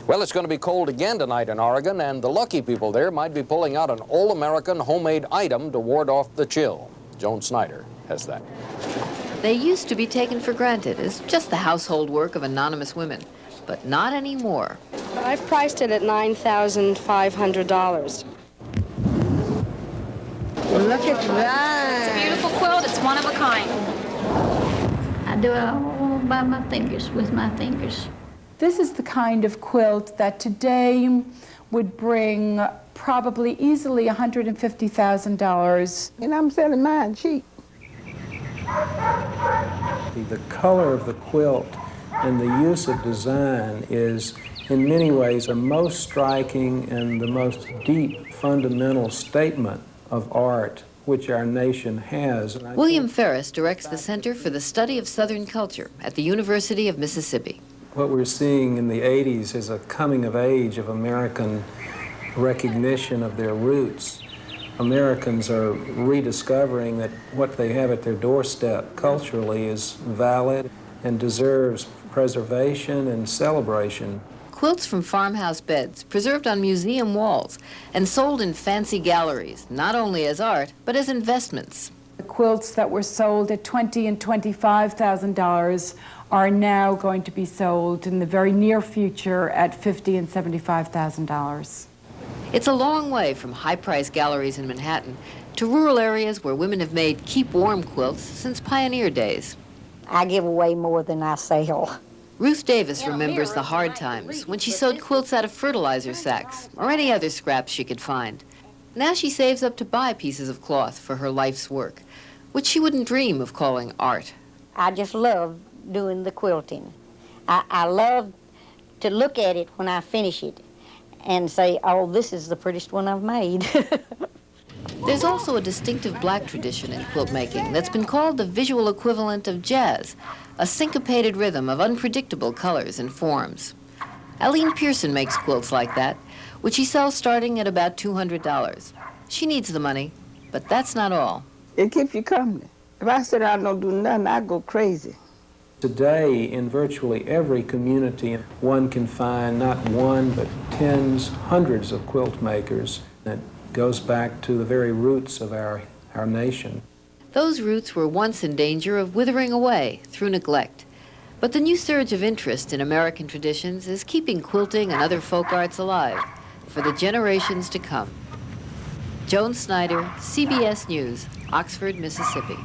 Well, it's going to be cold again tonight in Oregon, and the lucky people there might be pulling out an all-American homemade item to ward off the chill. Joan Snyder has that. They used to be taken for granted as just the household work of anonymous women, but not anymore. I've priced it at $9,500. Look at that. It's a beautiful quilt. It's one of a kind. I do it all by my fingers, with my fingers. This is the kind of quilt that today would bring probably easily $150,000. And I'm selling mine cheap. The color of the quilt and the use of design is, in many ways, the most striking and the most deep fundamental statement of art which our nation has. William Ferris directs the Center for the Study of Southern Culture at the University of Mississippi. What we're seeing in the 80s is a coming of age of American recognition of their roots. Americans are rediscovering that what they have at their doorstep culturally is valid and deserves preservation and celebration. Quilts from farmhouse beds, preserved on museum walls, and sold in fancy galleries, not only as art, but as investments. The quilts that were sold at $20,000 and $25,000 are now going to be sold in the very near future at $50,000 and $75,000. It's a long way from high-priced galleries in Manhattan to rural areas where women have made keep-warm quilts since pioneer days. I give away more than I sell. Ruth Davis remembers the hard times when she sewed quilts out of fertilizer sacks or any other scraps she could find. Now she saves up to buy pieces of cloth for her life's work, which she wouldn't dream of calling art. I just love doing the quilting. I love to look at it when I finish it and say, oh, this is the prettiest one I've made. There's also a distinctive black tradition in quilt making that's been called the visual equivalent of jazz, a syncopated rhythm of unpredictable colors and forms. Aline Pearson makes quilts like that, which she sells starting at about $200. She needs the money, but that's not all. It keeps you company. If I sit down and don't do nothing, I go crazy. Today, in virtually every community, one can find not one, but tens, hundreds of quilt makers. It goes back to the very roots of our nation. Those roots were once in danger of withering away through neglect. But the new surge of interest in American traditions is keeping quilting and other folk arts alive for the generations to come. Joan Snyder, CBS News, Oxford, Mississippi.